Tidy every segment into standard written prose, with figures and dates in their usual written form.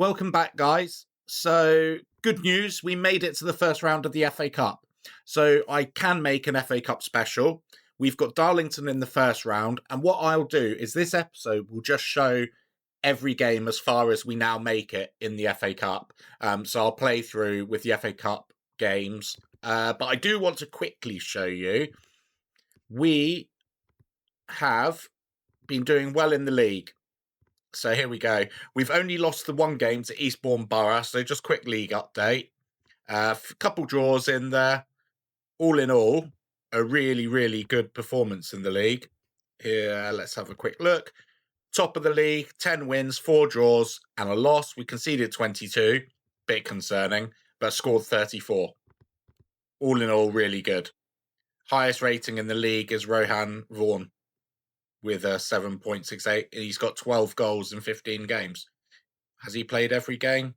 Welcome back, guys. So, good news, we made it to the first round of the FA Cup. So, I can make an FA Cup special. We've got Darlington in the first round, and what I'll do is this episode will just show every game as far as we now make it in the FA Cup. So, I'll play through with the FA Cup games. But I do want to quickly show you we have been doing well in the league. So here we go. We've only lost the one game to Eastbourne Borough, so just quick league update. A couple draws in there. All in all, a really, really good performance in the league. Here, let's have a quick look. Top of the league, 10 wins, 4 draws, and a loss. We conceded 22, bit concerning, but scored 34. All in all, really good. Highest rating in the league is Rohan Vaughan with a 7.68. He's got 12 goals in 15 games. Has he played every game?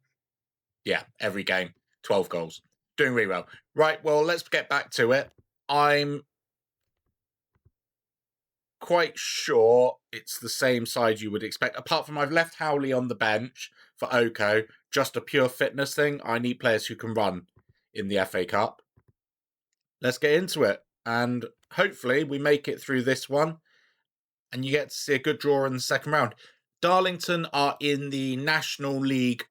Yeah, every game. 12 goals. Doing really well. Right, well, let's get back to it. I'm quite sure it's the same side you would expect. Apart from I've left Howley on the bench for Oko. Just a pure fitness thing. I need players who can run in the FA Cup. Let's get into it. And hopefully we make it through this one. And you get to see a good draw in the second round. Darlington are in the National League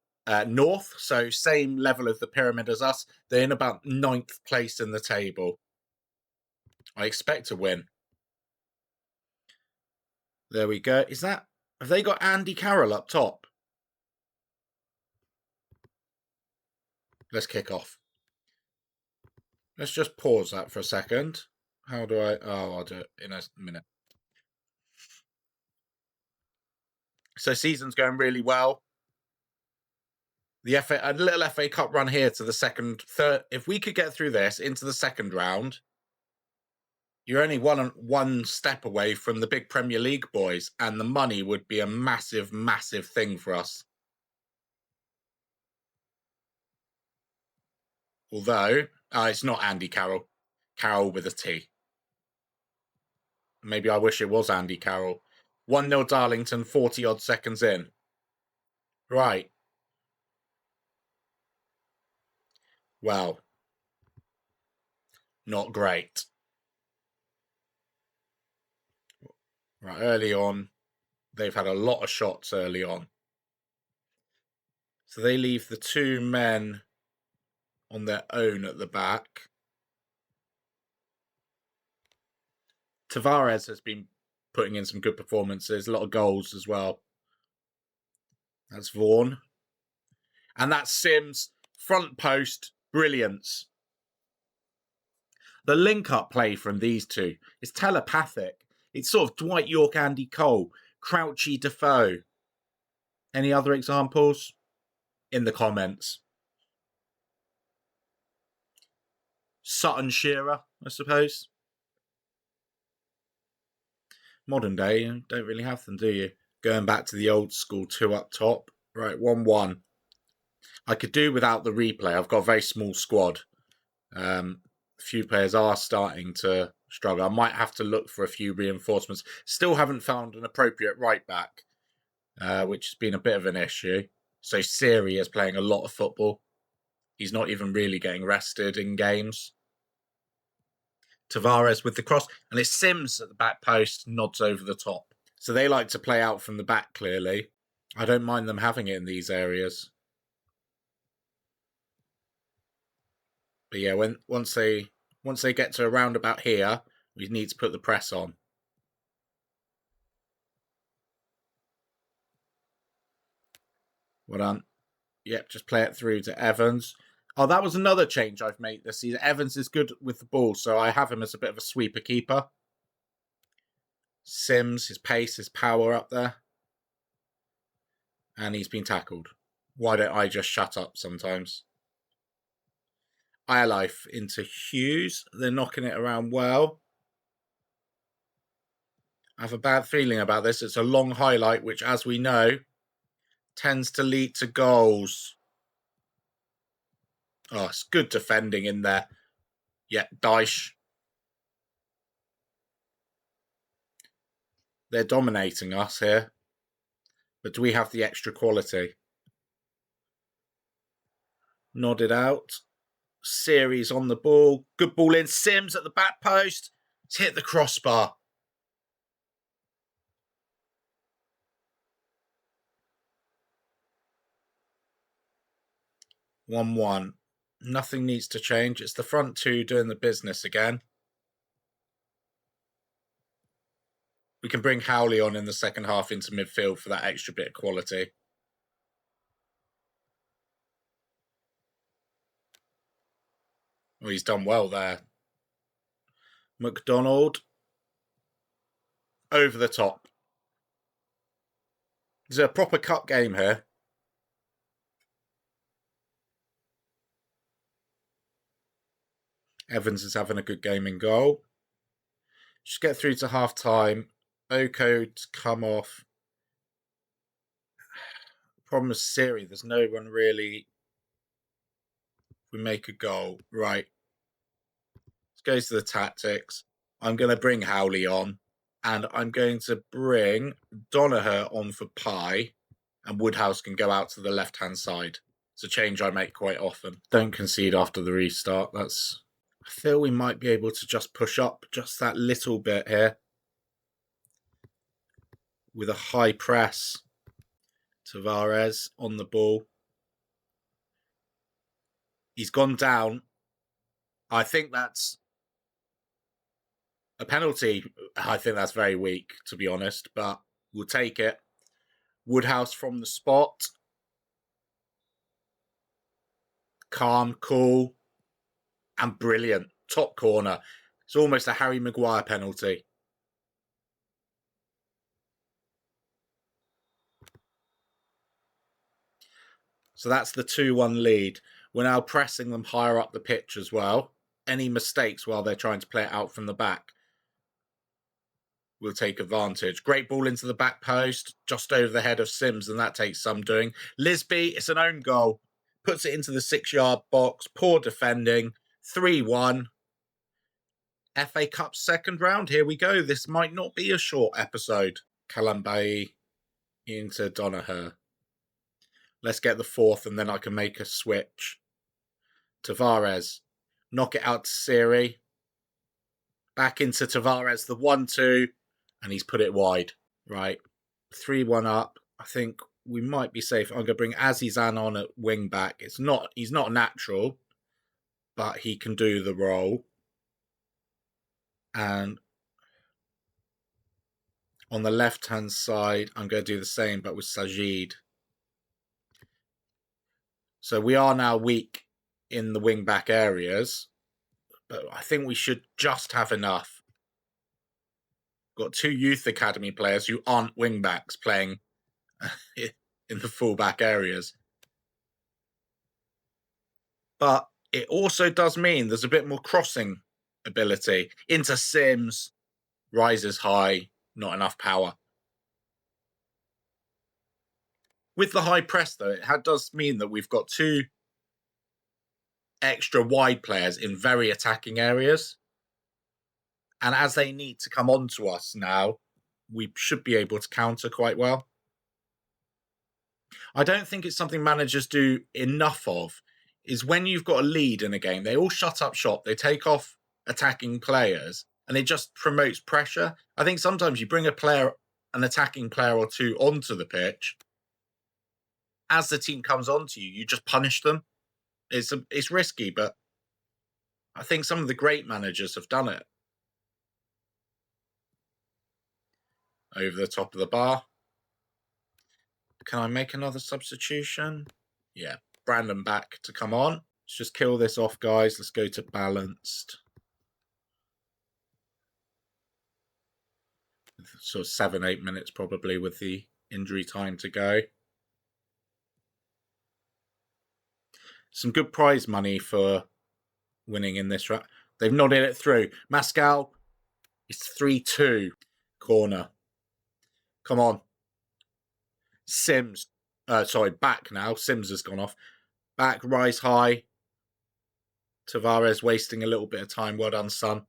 North, so same level of the pyramid as us. They're in about 9th place in the table. I expect to win. There we go. Have they got Andy Carroll up top? Let's kick off. Let's just pause that for a second. How do I... Oh, I'll do it in a minute. So season's going really well. A little FA Cup run here to the third. If we could get through this into the second round, you're only one step away from the big Premier League boys, and the money would be a massive, massive thing for us. Although, it's not Andy Carroll. Carroll with a T. Maybe I wish it was Andy Carroll. 1-0 Darlington, 40-odd seconds in. Right. Well, not great. Right, early on, they've had a lot of shots early on. So they leave the 2 men on their own at the back. Tavares has been putting in some good performances, a lot of goals as well. That's Vaughan. And that's Sims, front post, brilliance. The link-up play from these two is telepathic. It's sort of Dwight York, Andy Cole, Crouchy Defoe. Any other examples? In the comments. Sutton Shearer, I suppose. Modern day, you don't really have them, do you? Going back to the old school 2 up top. Right, 1-1. I could do without the replay. I've got a very small squad. A few players are starting to struggle. I might have to look for a few reinforcements. Still haven't found an appropriate right back, which has been a bit of an issue. So Siri is playing a lot of football. He's not even really getting rested in games. Tavares with the cross, and it's Sims at the back post, nods over the top. So they like to play out from the back, clearly. I don't mind them having it in these areas. But yeah, once they get to around about here, we need to put the press on. Well done. Yep, just play it through to Evans. Oh, that was another change I've made this season. Evans is good with the ball, so I have him as a bit of a sweeper keeper. Sims, his pace, his power up there. And he's been tackled. Why don't I just shut up sometimes? Life into Hughes. They're knocking it around well. I have a bad feeling about this. It's a long highlight, which, as we know, tends to lead to goals. Oh, it's good defending in there. Yeah, Dyche. They're dominating us here. But do we have the extra quality? Nodded out. Series on the ball. Good ball in. Sims at the back post. It's hit the crossbar. One. Nothing needs to change. It's the front two doing the business again. We can bring Howley on in the second half into midfield for that extra bit of quality. Well, he's done well there. McDonald. Over the top. It's a proper cup game here. Evans is having a good game in goal. Just get through to half time. Oko to come off. Problem is Siri. There's no one really. We make a goal. Right. Let's go to the tactics. I'm going to bring Howley on. And I'm going to bring Donaher on for Pie. And Woodhouse can go out to the left-hand side. It's a change I make quite often. Don't concede after the restart. I feel we might be able to just push up just that little bit here. With a high press. Tavares on the ball. He's gone down. I think that's a penalty. I think that's very weak, to be honest, but we'll take it. Woodhouse from the spot. Calm, cool, and brilliant. Top corner. It's almost a Harry Maguire penalty. So that's the 2-1 lead. We're now pressing them higher up the pitch as well. Any mistakes while they're trying to play it out from the back, we'll take advantage. Great ball into the back post, just over the head of Sims, and that takes some doing. Lisby, it's an own goal. Puts it into the 6-yard box. Poor defending. 3-1. FA Cup second round. Here we go. This might not be a short episode. Kalambai into Donaher. Let's get the fourth, and then I can make a switch. Tavares. Knock it out to Siri. Back into Tavares. The 1-2. And he's put it wide. Right. 3-1 up. I think we might be safe. I'm going to bring Azizan on at wing back. He's not natural, but he can do the role. And on the left-hand side, I'm going to do the same, but with Sajid. So we are now weak in the wing-back areas, but I think we should just have enough. Got 2 youth academy players who aren't wing-backs playing in the full-back areas. But it also does mean there's a bit more crossing ability. Into Sims, rises high, not enough power. With the high press, though, it does mean that we've got 2 extra wide players in very attacking areas. And as they need to come on to us now, we should be able to counter quite well. I don't think it's something managers do enough of, is when you've got a lead in a game, they all shut up shop, they take off attacking players, and it just promotes pressure. I think sometimes you bring an attacking player or 2 onto the pitch. As the team comes onto you, you just punish them. It's risky, but I think some of the great managers have done it. Over the top of the bar. Can I make another substitution? Yeah, Brandon back to come on. Let's just kill this off, guys. Let's go to balanced. Sort of 7-8 minutes probably with the injury time to go. Some good prize money for winning in this round. They've nodded it through. Mascal, it's 3-2. Corner. Come on. Sims. Back now. Sims has gone off. Back, rise high. Tavares wasting a little bit of time. Well done, son.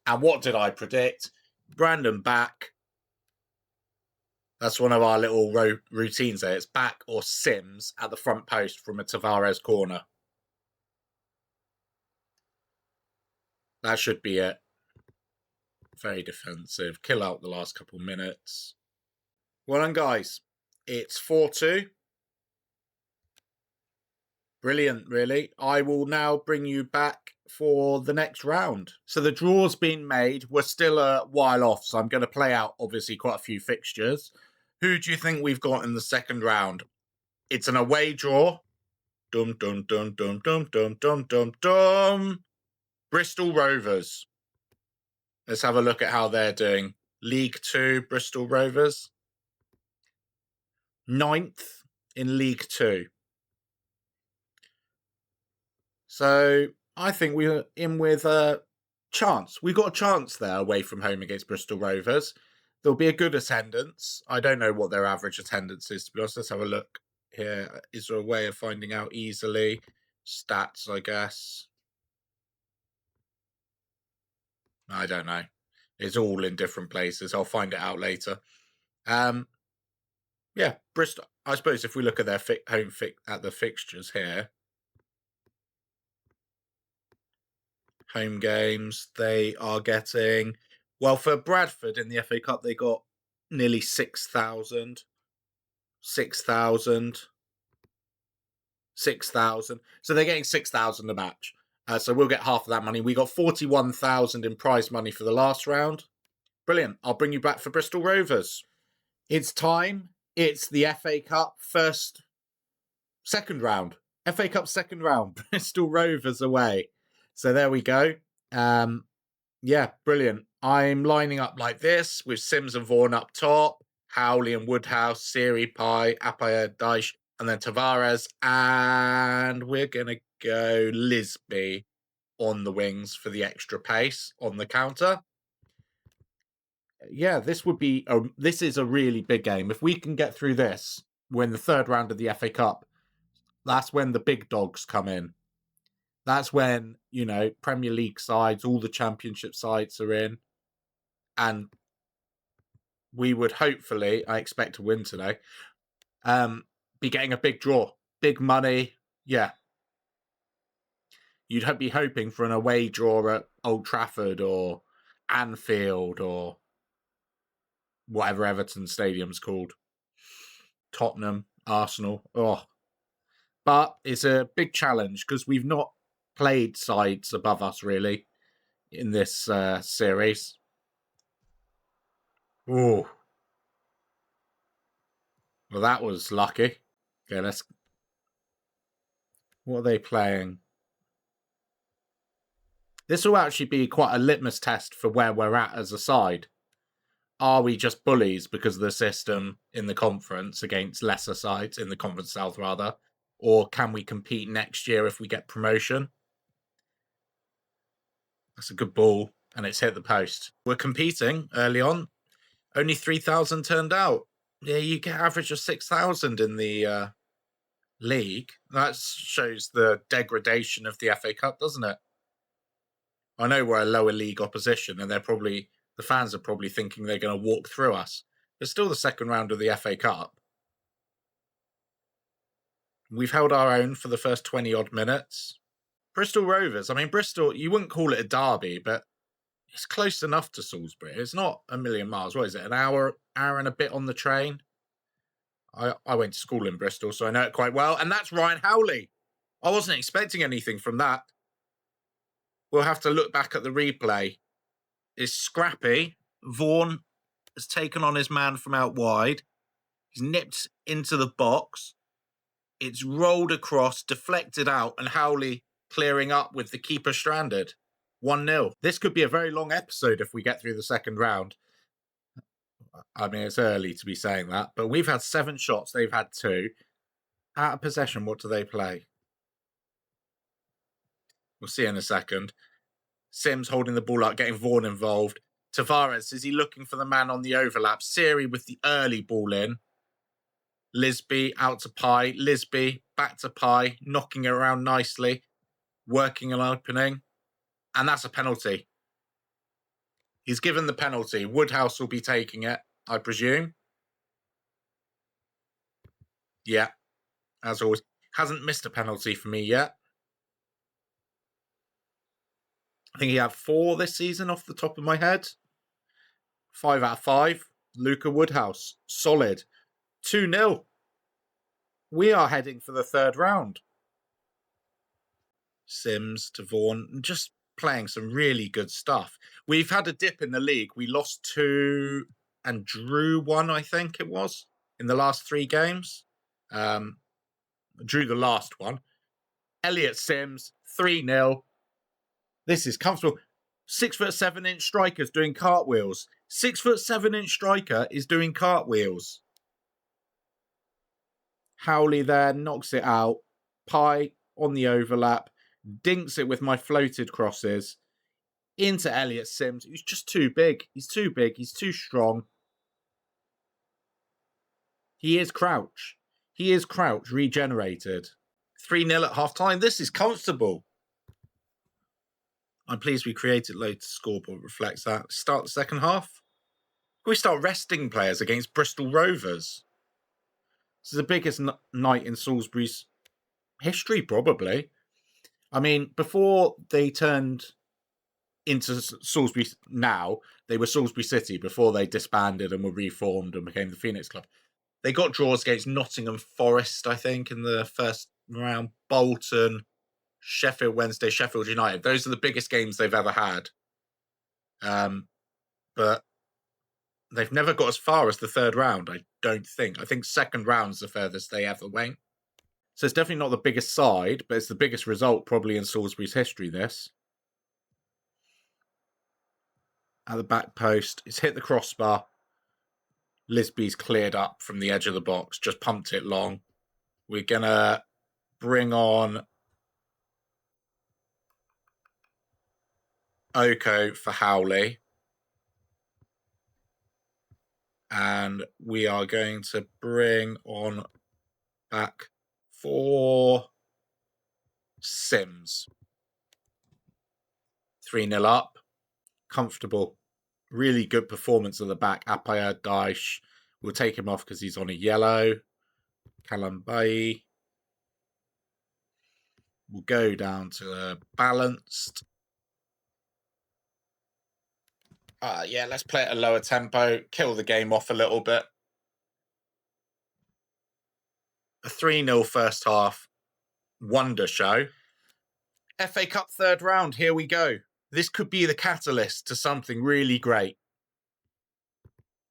And what did I predict? Brandon back. That's one of our little routines there. It's back or Sims at the front post from a Tavares corner. That should be it. Very defensive. Kill out the last couple minutes. Well done, guys. It's 4-2. Brilliant, really. I will now bring you back for the next round. So the draw's been made. We're still a while off, so I'm going to play out, obviously, quite a few fixtures. Who do you think we've got in the second round? It's an away draw. Dum, dum, dum, dum, dum, dum, dum, dum, dum. Bristol Rovers. Let's have a look at how they're doing. League 2, Bristol Rovers. 9th in League 2. So I think we're in with a chance. We've got a chance there away from home against Bristol Rovers. There'll be a good attendance. I don't know what their average attendance is, to be honest. Let's have a look here. Is there a way of finding out easily? Stats, I guess. I don't know. It's all in different places. I'll find it out later. Yeah, Bristol. I suppose if we look at their at the fixtures here, home games, they are getting, well, for Bradford in the FA Cup, they got nearly 6,000. 6,000. 6,000. So they're getting 6,000 a match. So we'll get half of that money. We got 41,000 in prize money for the last round. Brilliant. I'll bring you back for Bristol Rovers. It's time. It's the FA Cup second round. FA Cup second round. Bristol Rovers away. So there we go. Yeah, brilliant. I'm lining up like this with Sims and Vaughan up top, Howley and Woodhouse, Siri, Pai, Apaya, Dyche, and then Tavares. And we're going to go Lisby on the wings for the extra pace on the counter. Yeah, this is a really big game. If we can get through this, we're in the third round of the FA Cup. That's when the big dogs come in. That's when, Premier League sides, all the Championship sides are in. And we would hopefully, I expect to win today, be getting a big draw. Big money. Yeah. You'd be hoping for an away draw at Old Trafford or Anfield or whatever Everton Stadium's called. Tottenham, Arsenal. Oh. But it's a big challenge because we've not played sides above us, really, in this series. Oh. Well, that was lucky. Okay, what are they playing? This will actually be quite a litmus test for where we're at as a side. Are we just bullies because of the system in the conference against lesser sides, in the Conference South rather? Or can we compete next year if we get promotion? That's a good ball, and it's hit the post. We're competing early on. Only 3,000 turned out. Yeah, you get an average of 6,000 in the league. That shows the degradation of the FA Cup, doesn't it? I know we're a lower league opposition, and the fans are probably thinking they're going to walk through us. It's still the second round of the FA Cup. We've held our own for the first 20-odd minutes. Bristol Rovers. I mean, Bristol, you wouldn't call it a derby, but it's close enough to Salisbury. It's not a million miles. What is it, an hour and a bit on the train? I went to school in Bristol, so I know it quite well. And that's Ryan Howley. I wasn't expecting anything from that. We'll have to look back at the replay. It's scrappy. Vaughan has taken on his man from out wide. He's nipped into the box. It's rolled across, deflected out, and Howley clearing up with the keeper stranded. 1-0. This could be a very long episode if we get through the second round. I mean, it's early to be saying that, but we've had 7 shots. They've had 2. Out of possession, what do they play? We'll see in a second. Sims holding the ball up, getting Vaughan involved. Tavares, is he looking for the man on the overlap? Siri with the early ball in. Lisby out to Pai. Lisby back to Pai, knocking it around nicely, working an opening. And that's a penalty. He's given the penalty. Woodhouse will be taking it, I presume. Yeah, as always. Hasn't missed a penalty for me yet. I think he had 4 this season off the top of my head. 5 out of 5. Luca Woodhouse. Solid. 2-0. We are heading for the third round. Sims to Vaughan. Just playing some really good stuff. We've had a dip in the league. We lost 2 and drew 1, I think it was, in the last 3 games. Drew the last one. Elliot Sims, 3-0. This is comfortable. 6'7" strikers doing cartwheels. 6'7" striker is doing cartwheels. Howley there knocks it out. Pye on the overlap. Dinks it with my floated crosses. Into Elliot Sims, who's just too big. He's too big. He's too strong. He is Crouch. He is Crouch regenerated. 3-0 at half time. This is comfortable. I'm pleased we created loads to score, but reflects that. Start the second half. We start resting players against Bristol Rovers. This is the biggest night in Salisbury's history, probably. I mean, before they turned into Salisbury now, they were Salisbury City before they disbanded and were reformed and became the Phoenix Club. They got draws against Nottingham Forest, I think, in the first round. Bolton, Sheffield Wednesday, Sheffield United. Those are the biggest games they've ever had. But they've never got as far as the third round, I don't think. I think second round's the furthest they ever went. So it's definitely not the biggest side, but it's the biggest result probably in Salisbury's history, this. At the back post, it's hit the crossbar. Lisby's cleared up from the edge of the box, just pumped it long. We're going to bring on Oko for Howley. And we are going to bring on back for Sims. 3-0 up. Comfortable. Really good performance at the back. Apaya Daesh. We'll take him off because he's on a yellow. Kalambai. We'll go down to a balanced. Yeah, let's play at a lower tempo. Kill the game off a little bit. A 3-0 first half. Wonder show. FA Cup third round. Here we go. This could be the catalyst to something really great.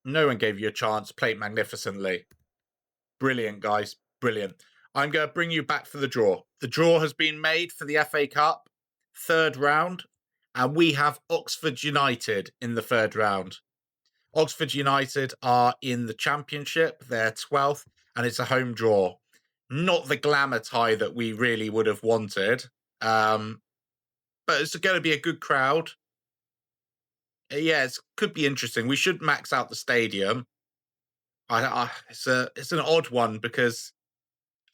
No one gave you a chance. Played magnificently. Brilliant, guys. Brilliant. I'm going to bring you back for the draw. The draw has been made for the FA Cup third round, and we have Oxford United in the third round. Oxford United are in the Championship. They're 12th, and it's a home draw. Not the glamour tie that we really would have wanted, but it's going to be a good crowd. Yeah, it could be interesting. We should max out the stadium. It's an odd one because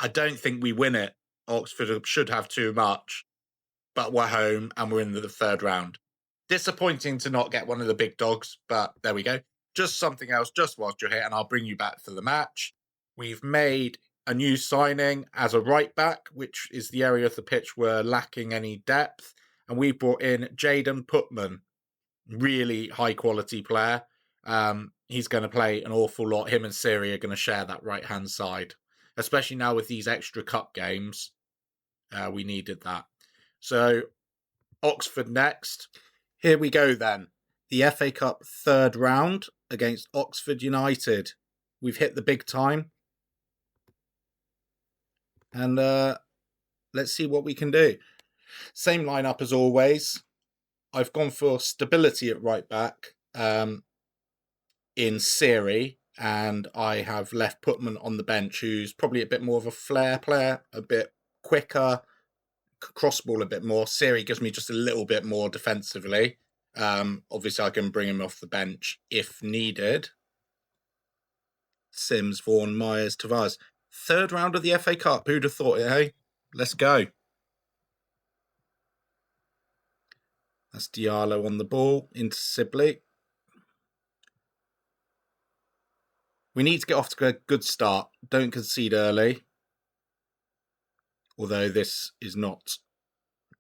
I don't think we win it. Oxford should have too much, but we're home and we're in the third round. Disappointing to not get one of the big dogs, but there we go. Just something else, just whilst you're here, and I'll bring you back for the match. We've made a new signing as a right back, which is the area of the pitch we're lacking any depth, and we brought in Jaden Putman. Really high quality player. He's going to play an awful lot. Him and Siri are going to share that right hand side, especially now with these extra cup games. We needed that. So Oxford next. Here we go then. The FA Cup third round against Oxford United. We've hit the big time. And let's see what we can do. Same lineup as always. I've gone for stability at right back in Siri, and I have left Putman on the bench, who's probably a bit more of a flair player, a bit quicker, crossball a bit more. Siri gives me just a little bit more defensively. Obviously, I can bring him off the bench if needed. Sims, Vaughan, Myers, Tavares. Third round of the FA Cup. Who'd have thought it, hey? Let's go. That's Diallo on the ball into Sibley. We need to get off to a good start. Don't concede early. Although this is not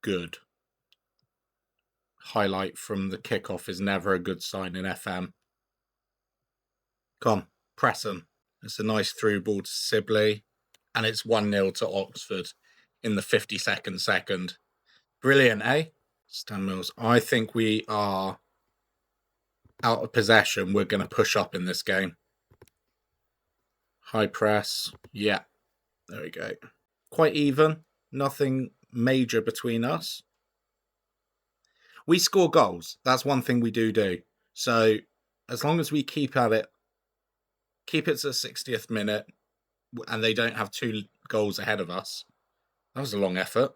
good. Highlight from the kickoff is never a good sign in FM. Come on, press them. It's a nice through ball to Sibley. And it's 1-0 to Oxford in the 52nd second. Brilliant, eh? Stan Mills. I think we are out of possession. We're going to push up in this game. High press. Yeah. There we go. Quite even. Nothing major between us. We score goals. That's one thing we do. So as long as we keep at it, keep it to the 60th minute, and they don't have 2 goals ahead of us. That was a long effort.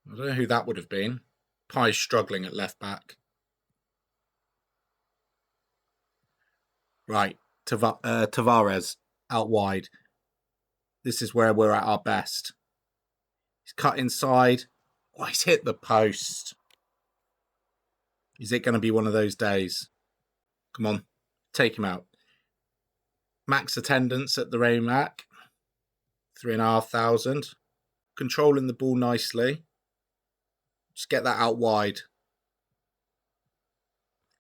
I don't know who that would have been. Pye's struggling at left back. Right. Tavares out wide. This is where we're at our best. He's cut inside. Oh, he's hit the post. Is it going to be one of those days? Come on. Take him out. Max attendance at the Raymac. 3,500. Controlling the ball nicely. Just get that out wide.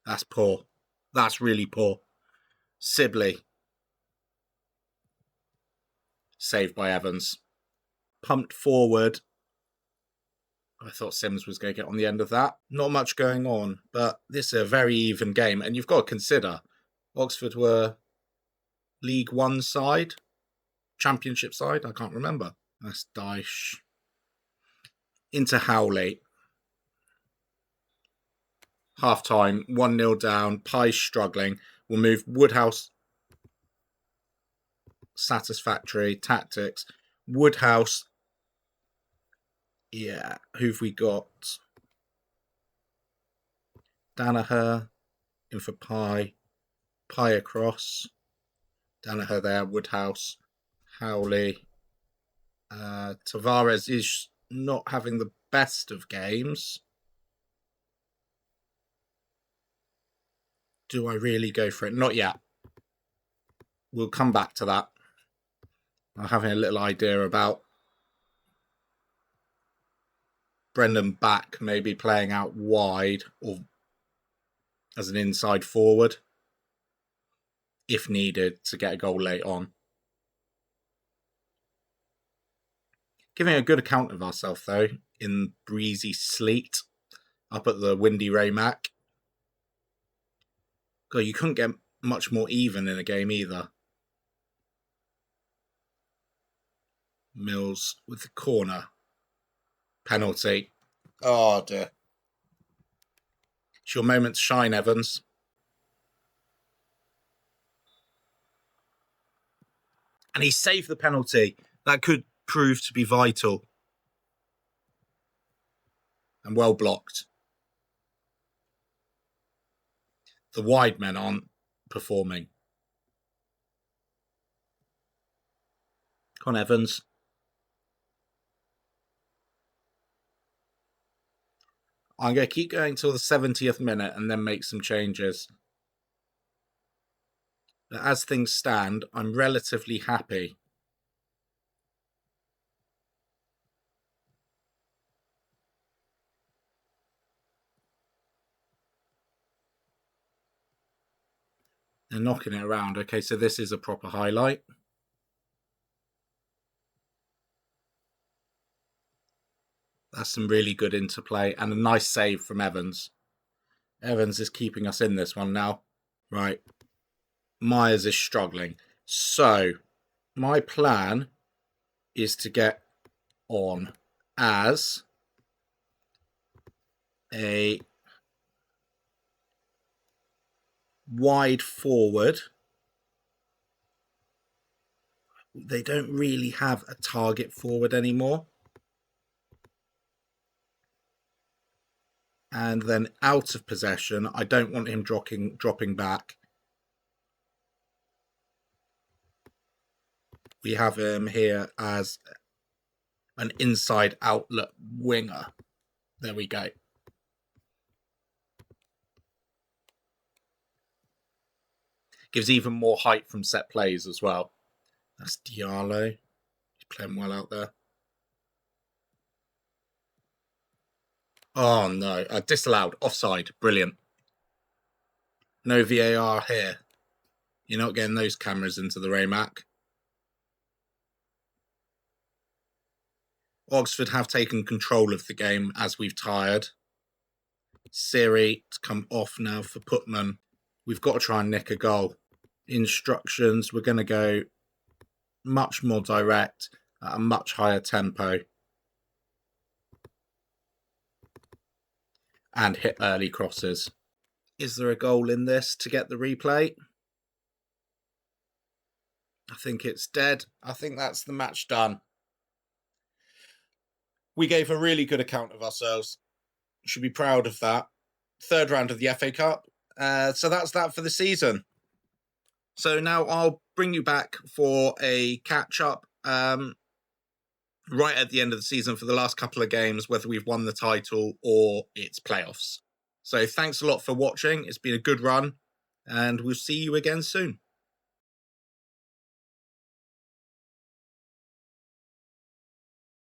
That's poor. That's really poor. Sibley. Saved by Evans. Pumped forward. I thought Sims was going to get on the end of that. Not much going on, but this is a very even game. And you've got to consider, Oxford were League One side, Championship side, I can't remember. That's Dyche. Into Howley. Half time, 1-0 down. Pye's struggling. We'll move Woodhouse. Satisfactory tactics. Woodhouse. Yeah, who've we got? Danaher in for Pye. Pye across. Danaher there. Woodhouse. Howley. Tavares is not having the best of games. Do I really go for it? Not yet. We'll come back to that. I'm having a little idea about Brendan Back maybe playing out wide or as an inside forward if needed to get a goal late on. Giving a good account of ourselves though in breezy sleet up at the windy Raymac. God, you couldn't get much more even in a game either. Mills with the corner. Penalty. Oh dear. It's your moment to shine, Evans. And he saved the penalty. That could prove to be vital. And well blocked. The wide men aren't performing. Come on, Evans. I'm going to keep going till the 70th minute and then make some changes. But as things stand, I'm relatively happy. They're knocking it around. Okay, so this is a proper highlight. That's some really good interplay and a nice save from Evans. Evans is keeping us in this one now. Right. Myers is struggling. So, my plan is to get on as a wide forward. They don't really have a target forward anymore. And then out of possession, I don't want him dropping back. We have him here as an inside outlet winger. There we go. Gives even more height from set plays as well. That's Diallo. He's playing well out there. Oh, no. Disallowed. Offside. Brilliant. No VAR here. You're not getting those cameras into the Raymac. Oxford have taken control of the game as we've tired. Siri to come off now for Putman. We've got to try and nick a goal. Instructions, we're going to go much more direct at a much higher tempo. And hit early crosses. Is there a goal in this to get the replay? I think it's dead. I think that's the match done. We gave a really good account of ourselves. Should be proud of that. Third round of the FA Cup. So that's that for the season. So now I'll bring you back for a catch-up right at the end of the season for the last couple of games, whether we've won the title or it's playoffs. So thanks a lot for watching. It's been a good run, and we'll see you again soon.